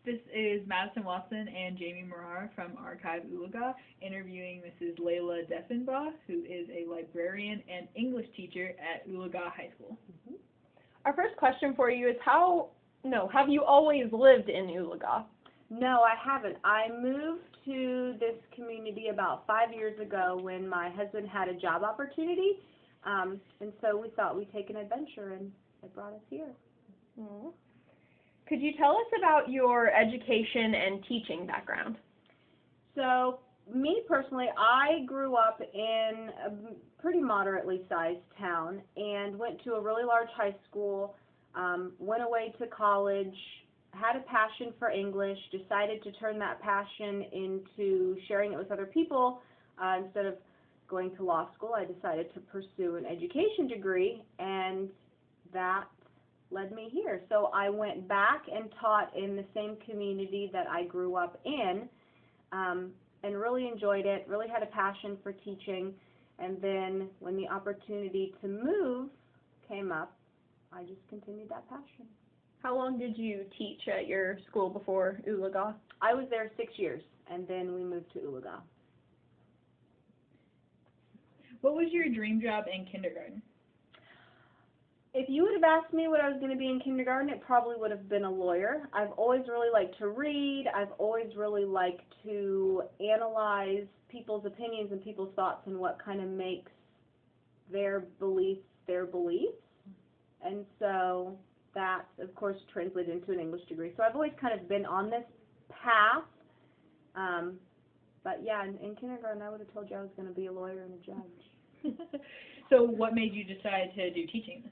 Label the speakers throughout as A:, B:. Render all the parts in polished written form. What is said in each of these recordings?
A: This is Madison Watson and Jamie Marrara from Archive Oologah interviewing Mrs. Laila Deffenbaugh, who is a librarian and English teacher at Oologah High School.
B: Our first question for you is have you always lived in Oologah?
C: No, I haven't. I moved to this community about 5 years ago when my husband had a job opportunity, and so we thought we'd take an adventure, and it brought us here.
B: Mm-hmm. Could you tell us about your education and teaching background?
C: So, me personally, I grew up in a pretty moderately sized town and went to a really large high school, went away to college, had a passion for English, decided to turn that passion into sharing it with other people. Instead of going to law school, I decided to pursue an education degree, and that led me here. So I went back and taught in the same community that I grew up in, and really enjoyed it, really had a passion for teaching. And then when the opportunity to move came up, I just continued that passion.
B: How long did you teach at your school before Oologah?
C: I was there 6 years, and then we moved to Oologah.
A: What was your dream job in kindergarten?
C: If you would have asked me what I was going to be in kindergarten, it probably would have been a lawyer. I've always really liked to read. I've always really liked to analyze people's opinions and people's thoughts and what kind of makes their beliefs their beliefs. And so that, of course, translated into an English degree. So I've always kind of been on this path. But yeah, in kindergarten, I would have told you I was going to be a lawyer and a judge.
A: So what made you decide to do teaching?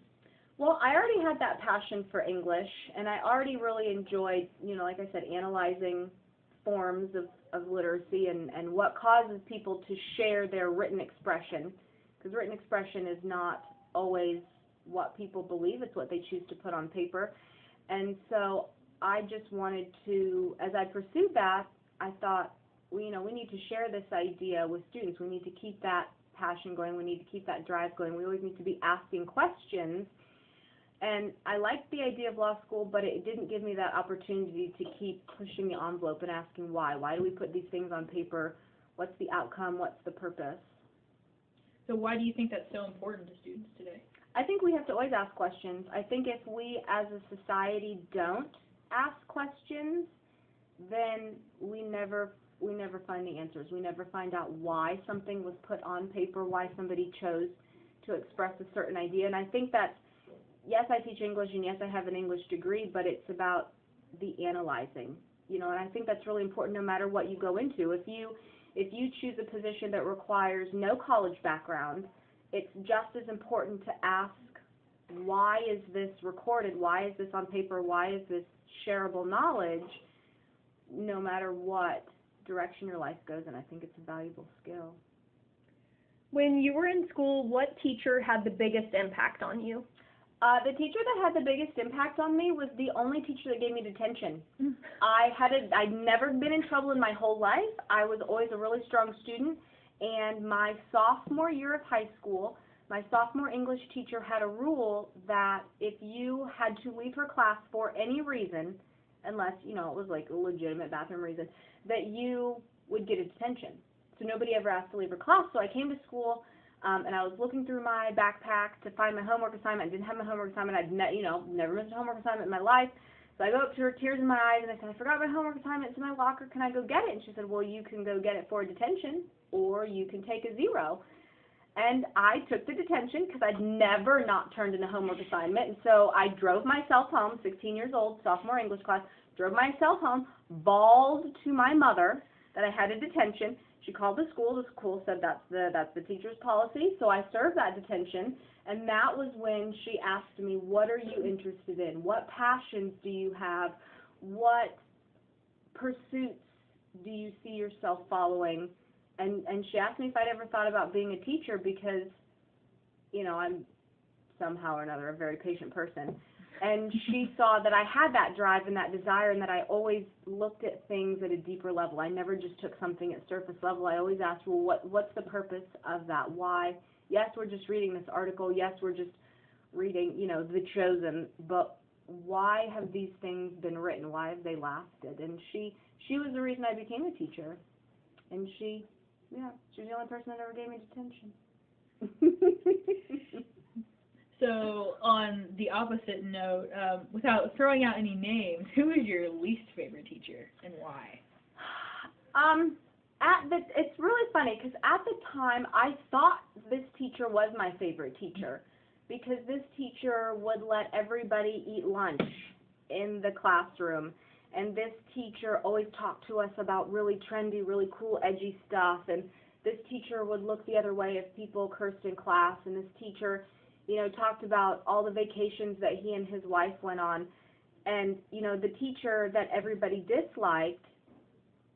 C: Well, I already had that passion for English, and I already really enjoyed, like I said, analyzing forms of literacy and what causes people to share their written expression, because written expression is not always what people believe, it's what they choose to put on paper. And so I just wanted to, as I pursued that, I thought, we need to share this idea with students. We need to keep that passion going. We need to keep that drive going. We always need to be asking questions. And I liked the idea of law school, but it didn't give me that opportunity to keep pushing the envelope and asking why. Why do we put these things on paper? What's the outcome? What's the purpose?
A: So why do you think that's so important to students today?
C: I think we have to always ask questions. I think if we as a society don't ask questions, then we never find the answers. We never find out why something was put on paper, why somebody chose to express a certain idea. And I think that's, yes, I teach English, and yes, I have an English degree, but it's about the analyzing, and I think that's really important no matter what you go into. If you choose a position that requires no college background, it's just as important to ask, why is this recorded? Why is this on paper? Why is this shareable knowledge? No matter what direction your life goes in, I think it's a valuable skill.
B: When you were in school, what teacher had the biggest impact on you?
C: The teacher that had the biggest impact on me was the only teacher that gave me detention. I'd never been in trouble in my whole life. I was always a really strong student, and my sophomore year of high school, my sophomore English teacher had a rule that if you had to leave her class for any reason, unless, it was like a legitimate bathroom reason, that you would get a detention. So nobody ever asked to leave her class. So I came to school, and I was looking through my backpack to find my homework assignment. I didn't have my homework assignment. I'd never missed a homework assignment in my life. So I go up to her, tears in my eyes, and I said, I forgot my homework assignment. It's in my locker. Can I go get it? And she said, well, you can go get it for detention, or you can take a 0. And I took the detention because I'd never not turned in a homework assignment. And so I drove myself home, 16 years old, sophomore English class, drove myself home, bawled to my mother that I had a detention. She called the school. The school said that's the teacher's policy. So I served that detention, and that was when she asked me, what are you interested in? What passions do you have? What pursuits do you see yourself following? And she asked me if I'd ever thought about being a teacher because, I'm somehow or another a very patient person. And she saw that I had that drive and that desire, and that I always looked at things at a deeper level. I never just took something at surface level. I always asked, well, what's the purpose of that? Why? Yes, we're just reading this article. Yes, we're just reading, The Chosen. But why have these things been written? Why have they lasted? And she was the reason I became a teacher. And she was the only person that ever gave me detention.
A: So on the opposite note, without throwing out any names, who is your least favorite teacher and why?
C: It's really funny because at the time I thought this teacher was my favorite teacher because this teacher would let everybody eat lunch in the classroom, and this teacher always talked to us about really trendy, really cool, edgy stuff, and this teacher would look the other way if people cursed in class, and this teacher, talked about all the vacations that he and his wife went on, and, the teacher that everybody disliked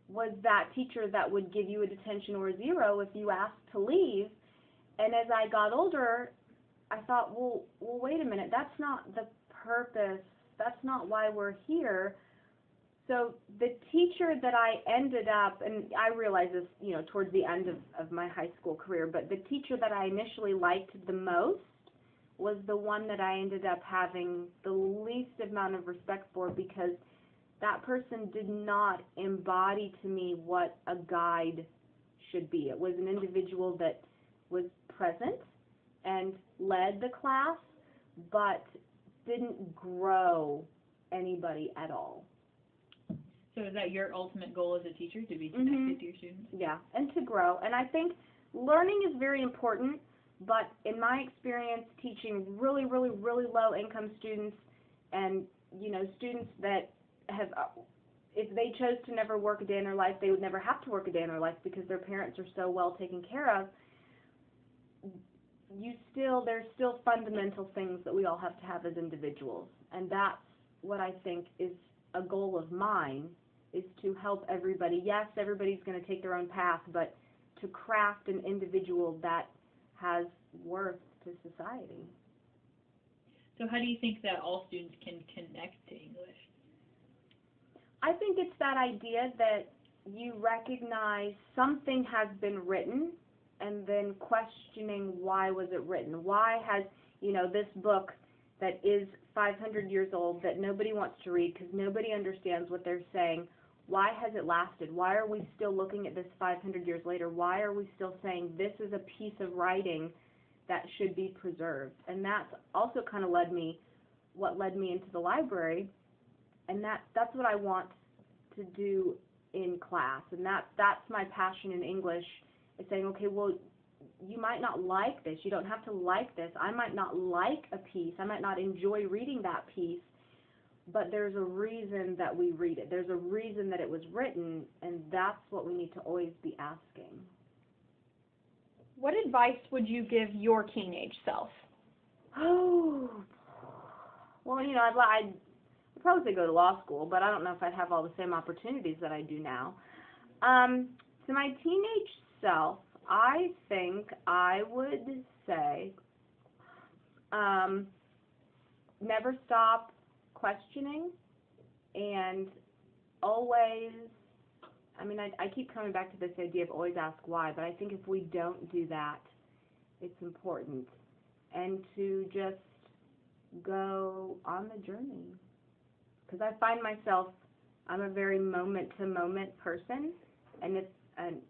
C: was that teacher that would give you a detention or a 0 if you asked to leave. And as I got older, I thought, well, wait a minute, that's not the purpose, that's not why we're here. So the teacher that I ended up, and I realized this, towards the end of my high school career, but the teacher that I initially liked the most was the one that I ended up having the least amount of respect for because that person did not embody to me what a guide should be. It was an individual that was present and led the class, but didn't grow anybody at all.
A: So is that your ultimate goal as a teacher, to be connected to your students?
C: Yeah, and to grow. And I think learning is very important, but in my experience teaching really, really, really low-income students and, students that have, if they chose to never work a day in their life, they would never have to work a day in their life because their parents are so well taken care of. There's still fundamental things that we all have to have as individuals, and that's what I think is a goal of mine, is to help everybody. Yes, everybody's going to take their own path, but to craft an individual that has worth to society.
A: So how do you think that all students can connect to English?
C: I think it's that idea that you recognize something has been written and then questioning why was it written. Why has, this book that is 500 years old that nobody wants to read because nobody understands what they're saying, why has it lasted? Why are we still looking at this 500 years later? Why are we still saying this is a piece of writing that should be preserved? And that's also kind of what led me into the library. And that's what I want to do in class. And that's my passion in English, is saying, okay, well, you might not like this. You don't have to like this. I might not like a piece. I might not enjoy reading that piece. But there's a reason that we read it. There's a reason that it was written, and that's what we need to always be asking.
B: What advice would you give your teenage self?
C: Oh, well, I'd probably say go to law school, but I don't know if I'd have all the same opportunities that I do now. To my teenage self, I think I would say never stop questioning, and always, I keep coming back to this idea of always ask why, but I think if we don't do that, it's important, and to just go on the journey. Because I find myself, I'm a very moment-to-moment person, and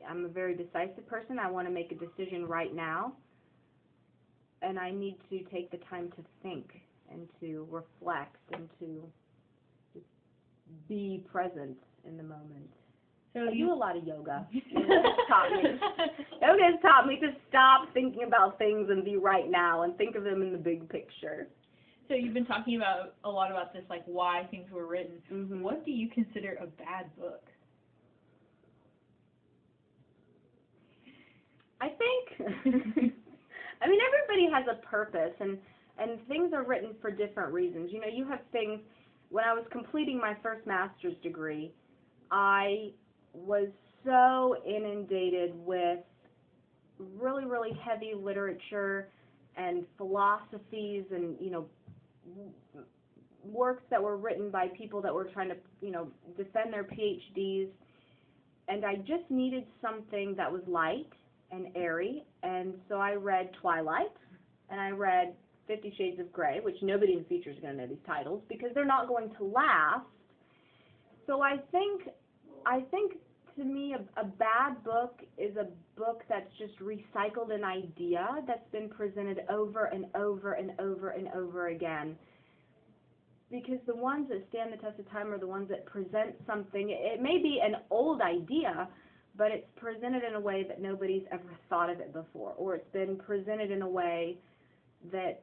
C: I'm a very decisive person. I want to make a decision right now, and I need to take the time to think and to reflect and to just be present in the moment.
A: So
C: I do a lot of yoga. Yoga's taught me to stop thinking about things and be right now and think of them in the big picture.
A: So you've been talking about a lot about this, like why things were written.
C: Mm-hmm.
A: What do you consider a bad book?
C: I think, everybody has a purpose, and things are written for different reasons. You have things, when I was completing my first master's degree, I was so inundated with really, really heavy literature and philosophies and, works that were written by people that were trying to, defend their PhDs, and I just needed something that was light and airy, and so I read Twilight, and I read 50 Shades of Grey, which nobody in the future is going to know these titles because they're not going to last. So I think to me a bad book is a book that's just recycled an idea that's been presented over and over and over and over again. Because the ones that stand the test of time are the ones that present something. It may be an old idea, but it's presented in a way that nobody's ever thought of it before, or it's been presented in a way that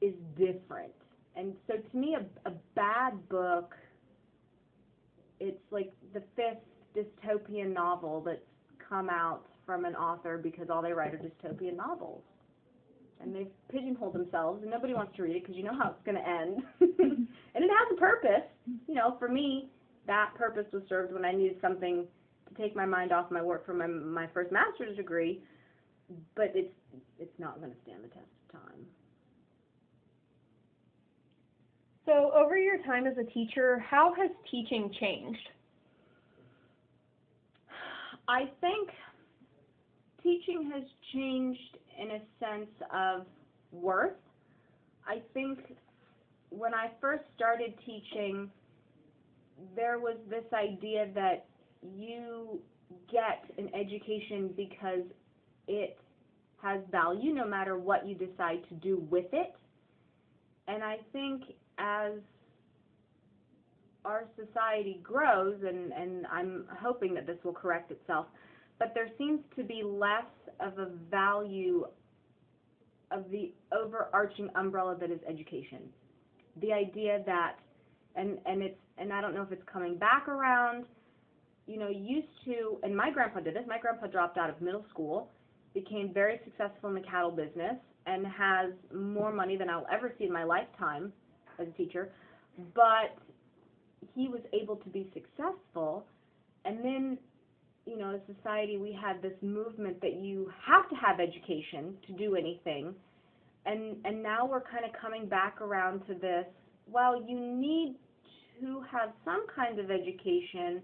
C: is different. And so to me, a bad book, it's like the 5th dystopian novel that's come out from an author because all they write are dystopian novels. And they've pigeonholed themselves, and nobody wants to read it because you know how it's going to end. And it has a purpose. You know, for me, that purpose was served when I needed something to take my mind off my work for my first master's degree, but it's not going to stand the test of time.
B: So over your time as a teacher, how has teaching changed?
C: I think teaching has changed in a sense of worth. I think when I first started teaching, there was this idea that you get an education because it has value no matter what you decide to do with it. And I think as our society grows, and I'm hoping that this will correct itself, but there seems to be less of a value of the overarching umbrella that is education. The idea that, and I don't know if it's coming back around, you know, used to, and my grandpa did this, my grandpa dropped out of middle school, became very successful in the cattle business, and has more money than I'll ever see in my lifetime as a teacher, but he was able to be successful, and then, you know, as society, we had this movement that you have to have education to do anything, and now we're kind of coming back around to this, well, you need to have some kind of education,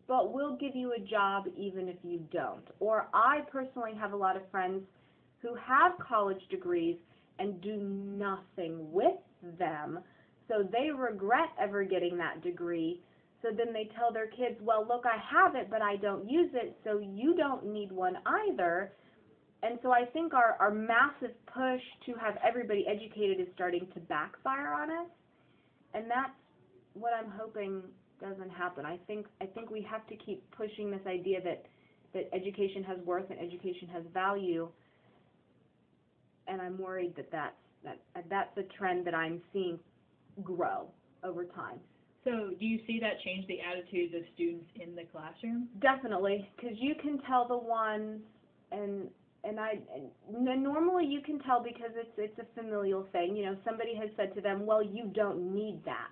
C: but we'll give you a job even if you don't. Or I personally have a lot of friends who have college degrees and do nothing with them, so they regret ever getting that degree. So then they tell their kids, well, look, I have it, but I don't use it, so you don't need one either. And so I think our massive push to have everybody educated is starting to backfire on us, and that's what I'm hoping doesn't happen. I think we have to keep pushing this idea that education has worth and education has value, and I'm worried that that's a trend that I'm seeing grow over time.
A: So do you see that change the attitudes of students in the classroom?
C: Definitely, because you can tell the ones, and normally you can tell because it's a familial thing. You know, somebody has said to them, well, you don't need that.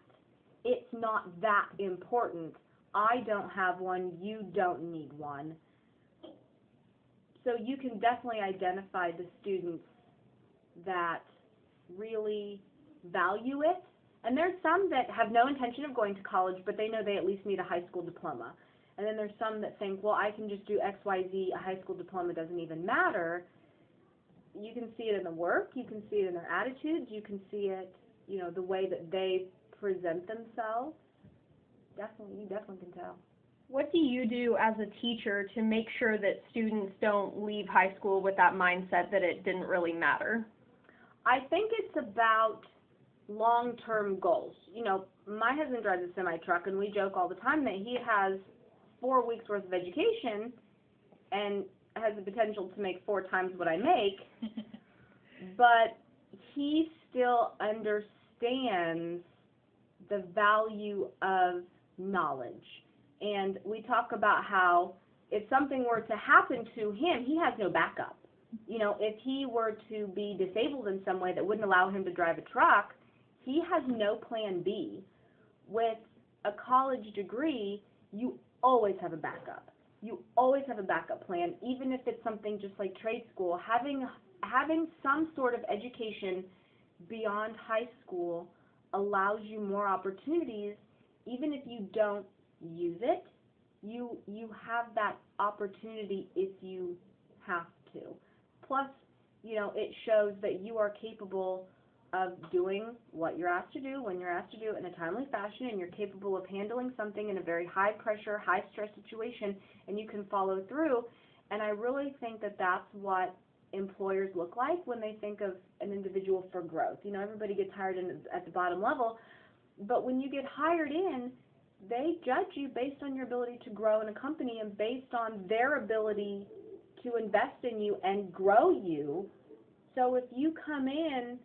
C: It's not that important. I don't have one. You don't need one. So you can definitely identify the students that really value it. And there's some that have no intention of going to college, but they know they at least need a high school diploma. And then there's some that think, well, I can just do X, Y, Z, a high school diploma doesn't even matter. You can see it in the work, you can see it in their attitudes, you can see it, you know, the way that they present themselves. Definitely, you definitely can tell.
B: What do you do as a teacher to make sure that students don't leave high school with that mindset that it didn't really matter?
C: I think it's about long-term goals. You know, my husband drives a semi-truck, and we joke all the time that he has 4 weeks worth of education and has the potential to make 4 times what I make, but he still understands the value of knowledge. And we talk about how if something were to happen to him, he has no backup. You know, if he were to be disabled in some way that wouldn't allow him to drive a truck, he has no plan B. With a college degree, you always have a backup. You always have a backup plan, even if it's something just like trade school. Having some sort of education beyond high school allows you more opportunities. Even if you don't use it, you have that opportunity if you have to. Plus, you know, it shows that you are capable of doing what you're asked to do, when you're asked to do it in a timely fashion, and you're capable of handling something in a very high pressure, high stress situation, and you can follow through. And I really think that that's what employers look like when they think of an individual for growth. You know, everybody gets hired in at the bottom level, but when you get hired in, they judge you based on your ability to grow in a company and based on their ability to invest in you and grow you. So if you come in,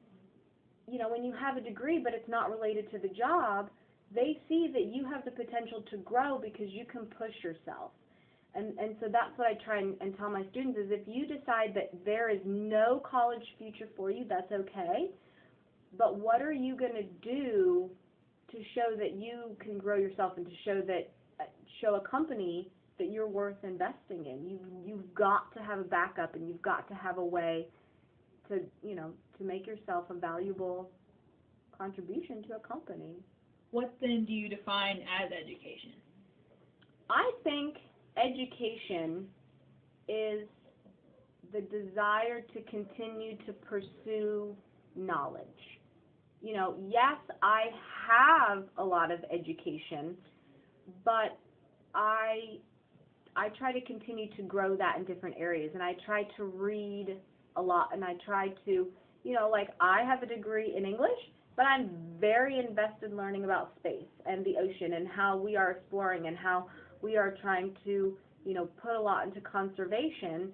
C: you know, when you have a degree but it's not related to the job, they see that you have the potential to grow because you can push yourself. And so that's what I try and tell my students is if you decide that there is no college future for you, that's okay. But what are you going to do to show that you can grow yourself and to show a company that you're worth investing in? You've got to have a backup, and you've got to have a way to, you know, to make yourself a valuable contribution to a company.
A: What then do you define as education?
C: I think education is the desire to continue to pursue knowledge. You know, yes, I have a lot of education, but I try to continue to grow that in different areas, and I try to read a lot, and I try to, you know, like I have a degree in English, but I'm very invested in learning about space and the ocean and how we are exploring and how we are trying to, you know, put a lot into conservation.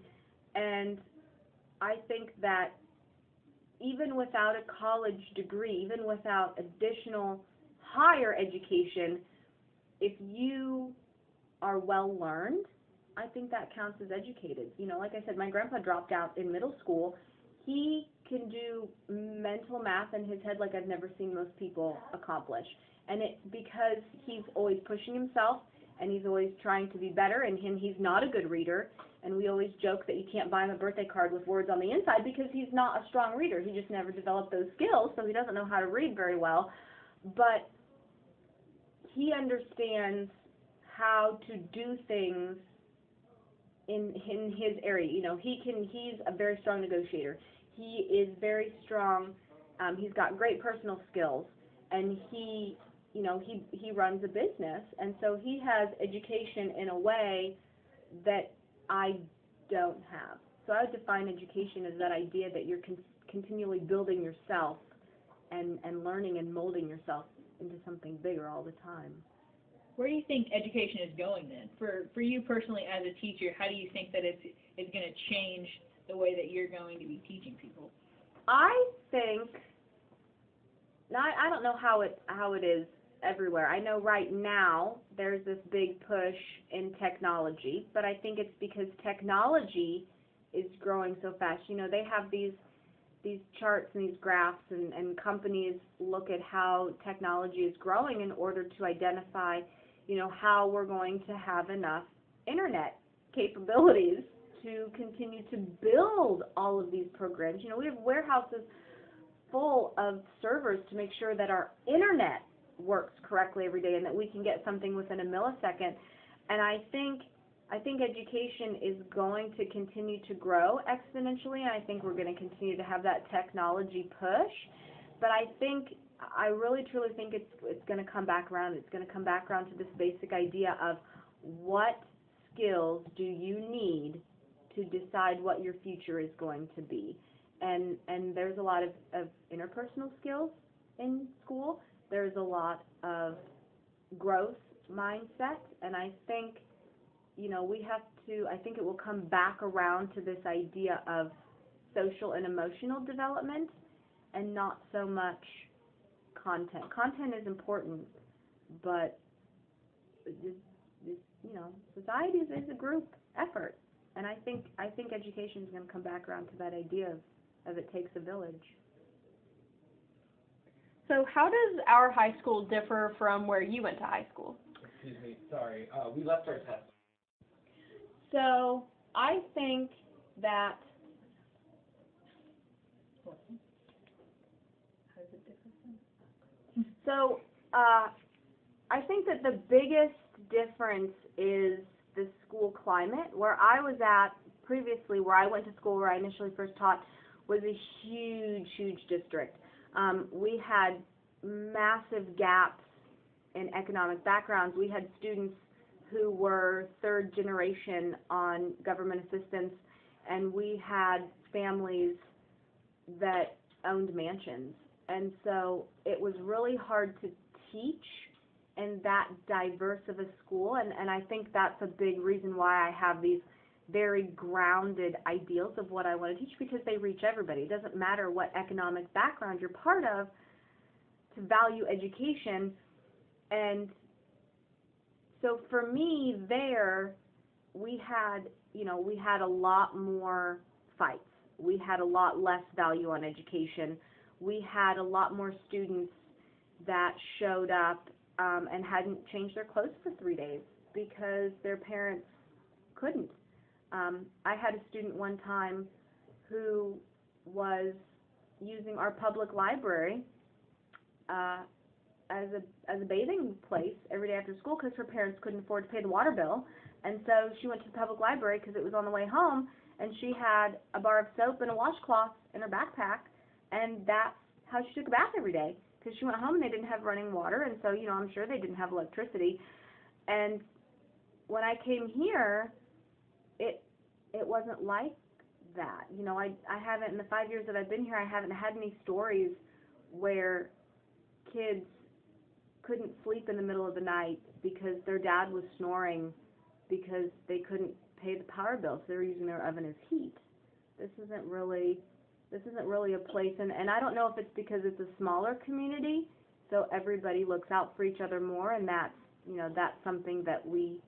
C: And I think that even without a college degree, even without additional higher education, if you are well learned, I think that counts as educated. You know, like I said, my grandpa dropped out in middle school. He can do mental math in his head like I've never seen most people accomplish. And it's because he's always pushing himself, and he's always trying to be better, and he's not a good reader. And we always joke that you can't buy him a birthday card with words on the inside because he's not a strong reader. He just never developed those skills, so he doesn't know how to read very well. But he understands how to do things in his area. You know, he's a very strong negotiator. He is very strong. He's got great personal skills, and he runs a business, and so he has education in a way that I don't have. So I would define education as that idea that you're continually building yourself and learning and molding yourself into something bigger all the time.
A: Where do you think education is going then? For you personally as a teacher, how do you think that it's going to change the way that you're going to be teaching people?
C: I think, now I don't know how it is everywhere. I know right now there's this big push in technology, but I think it's because technology is growing so fast. You know, they have these charts and these graphs, and companies look at how technology is growing in order to identify, you know, how we're going to have enough internet capabilities to continue to build all of these programs. You know, we have warehouses full of servers to make sure that our internet works correctly every day and that we can get something within a millisecond. And I think education is going to continue to grow exponentially, and I think we're going to continue to have that technology push. But I really truly think it's going to come back around. It's going to come back around to this basic idea of what skills do you need to decide what your future is going to be. And there's a lot of interpersonal skills in school. There's a lot of growth mindset, and I think, you know, I think it will come back around to this idea of social and emotional development and not so much content. Content is important, but you know, society is a group effort, and I think education is going to come back around to that idea of it takes a village.
B: So how does our high school differ from where you went to high school?
D: Excuse me, sorry. We left our test.
C: So I think that
A: How does it differ?
C: So I think that the biggest difference is the school climate. Where I was at previously, where I went to school, where I initially first taught, was a huge, huge district. We had massive gaps in economic backgrounds. We had students who were third generation on government assistance, and we had families that owned mansions. And so it was really hard to teach in that diverse of a school, and I think that's a big reason why I have these very grounded ideals of what I want to teach, because they reach everybody. It doesn't matter what economic background you're part of to value education. And so for me there, we had a lot more fights. We had a lot less value on education. We had a lot more students that showed up and hadn't changed their clothes for 3 days because their parents couldn't. I had a student one time who was using our public library as a bathing place every day after school because her parents couldn't afford to pay the water bill. And so she went to the public library because it was on the way home, and she had a bar of soap and a washcloth in her backpack, and that's how she took a bath every day, because she went home and they didn't have running water, and so, I'm sure they didn't have electricity. And when I came here, it wasn't like that. I haven't, in the 5 years that I've been here, I haven't had any stories where kids couldn't sleep in the middle of the night because their dad was snoring because they couldn't pay the power bill, so they were using their oven as heat. This isn't really a place, and I don't know if it's because it's a smaller community, so everybody looks out for each other more, and that's something that we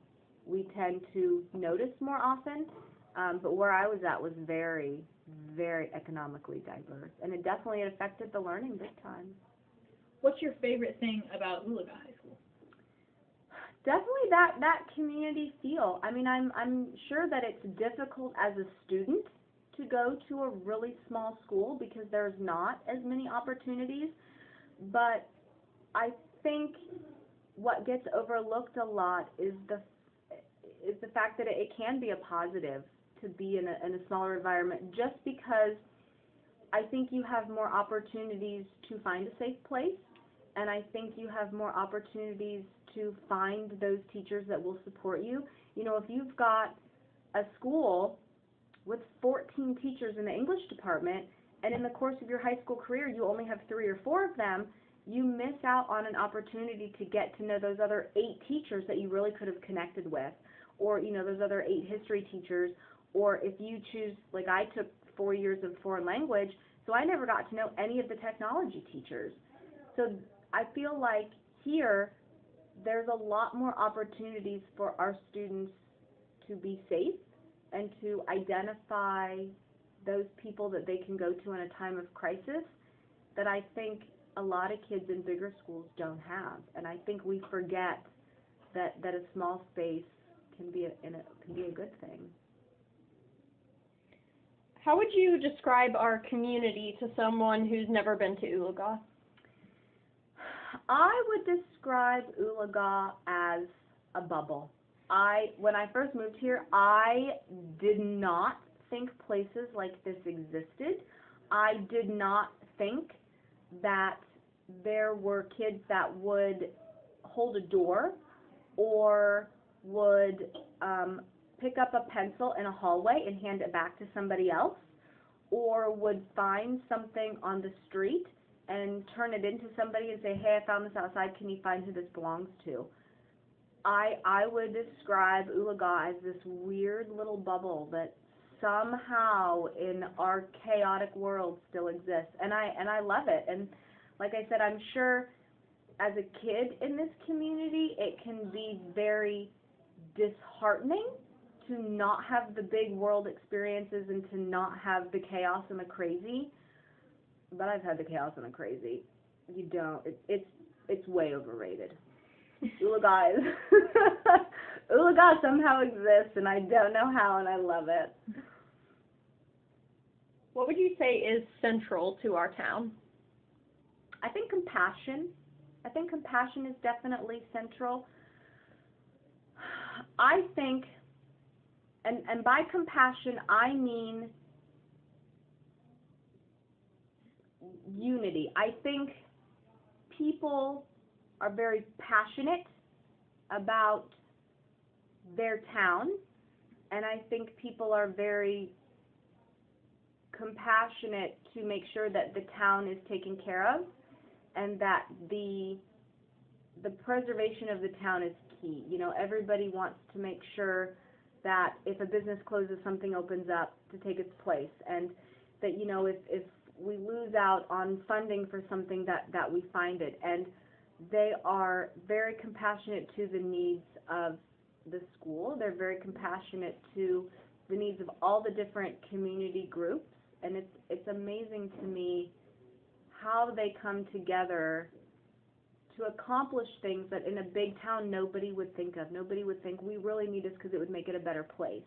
C: tend to notice more often. But where I was at was very, very economically diverse, and it definitely affected the learning big time.
A: What's your favorite thing about Oologah High School?
C: Definitely that community feel. I mean, I'm sure that it's difficult as a student to go to a really small school because there's not as many opportunities, but I think what gets overlooked a lot is the fact that it can be a positive to be in a smaller environment, just because I think you have more opportunities to find a safe place, and I think you have more opportunities to find those teachers that will support you. If you've got a school with 14 teachers in the English department, and in the course of your high school career you only have 3 or 4 of them, you miss out on an opportunity to get to know those other 8 teachers that you really could have connected with, or those other 8 history teachers. Or if you choose, like I took 4 years of foreign language, so I never got to know any of the technology teachers. So I feel like here there's a lot more opportunities for our students to be safe and to identify those people that they can go to in a time of crisis that I think a lot of kids in bigger schools don't have. And I think we forget that a small space can be a good thing.
B: How would you describe our community to someone who's never been to Oologah?
C: I would describe Oologah as a bubble. When I first moved here, I did not think places like this existed. I did not think that there were kids that would hold a door or would pick up a pencil in a hallway and hand it back to somebody else, or would find something on the street and turn it into somebody and say, hey, I found this outside, can you find who this belongs to? I would describe Oologah as this weird little bubble that somehow in our chaotic world still exists, and I love it. And like I said, I'm sure as a kid in this community it can be very disheartening to not have the big world experiences and to not have the chaos and the crazy. But I've had the chaos and the crazy. It's way overrated. Oologah somehow exists, and I don't know how, and I love it.
B: What would you say is central to our town?
C: I think compassion. I think compassion is definitely central. I think, and by compassion I mean unity. I think people are very passionate about their town, and I think people are very compassionate to make sure that the town is taken care of, and that the preservation of the town is key. You know, everybody wants to make sure that if a business closes, something opens up to take its place, and that, you know, if we lose out on funding for something, that we find it. And they are very compassionate to the needs of the school. They're very compassionate to the needs of all the different community groups, and it's amazing to me how they come together to accomplish things that in a big town nobody would think of. Nobody would think, we really need this because it would make it a better place.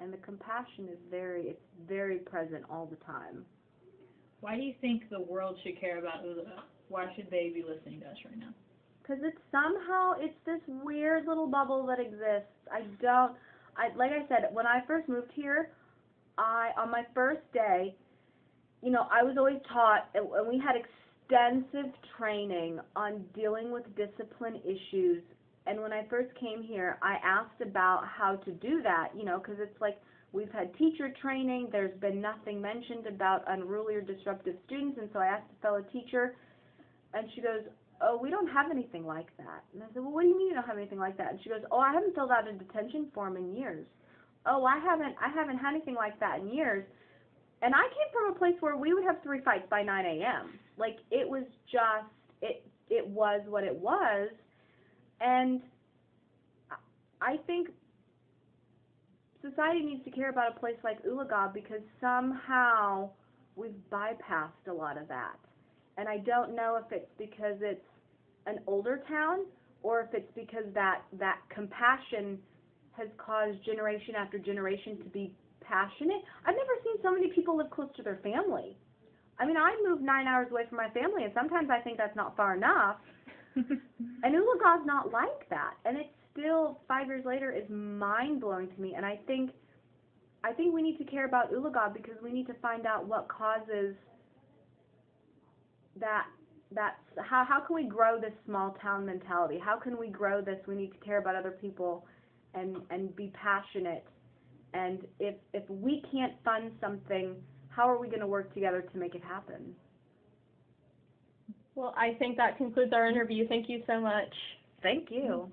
C: And the compassion is it's very present all the time.
A: Why do you think the world should care about Oologah? Why should they be listening to us right now?
C: Because it's this weird little bubble that exists. Like I said, when I first moved here, on my first day, you know, I was always taught, and we had extensive training on dealing with discipline issues. And when I first came here, I asked about how to do that, you know, because it's like we've had teacher training. There's been nothing mentioned about unruly or disruptive students. And so I asked a fellow teacher, and she goes, oh, we don't have anything like that. And I said, well, what do you mean you don't have anything like that? And she goes, oh, I haven't filled out a detention form in years. Oh, I haven't had anything like that in years. And I came from a place where we would have 3 fights by 9 a.m. Like, it was just, it was what it was. And I think society needs to care about a place like Oologah, because somehow we've bypassed a lot of that. And I don't know if it's because it's an older town, or if it's because that compassion has caused generation after generation to be passionate. I've never seen so many people live close to their family. I mean, I moved 9 hours away from my family, and sometimes I think that's not far enough. And Oologah's not like that. And it's still, 5 years later, is mind-blowing to me. And I think we need to care about Oologah, because we need to find out what causes how can we grow this small town mentality? How can we grow this? We need to care about other people and be passionate. And if we can't fund something, how are we going to work together to make it happen?
B: Well, I think that concludes our interview. Thank you so much.
C: Thank you.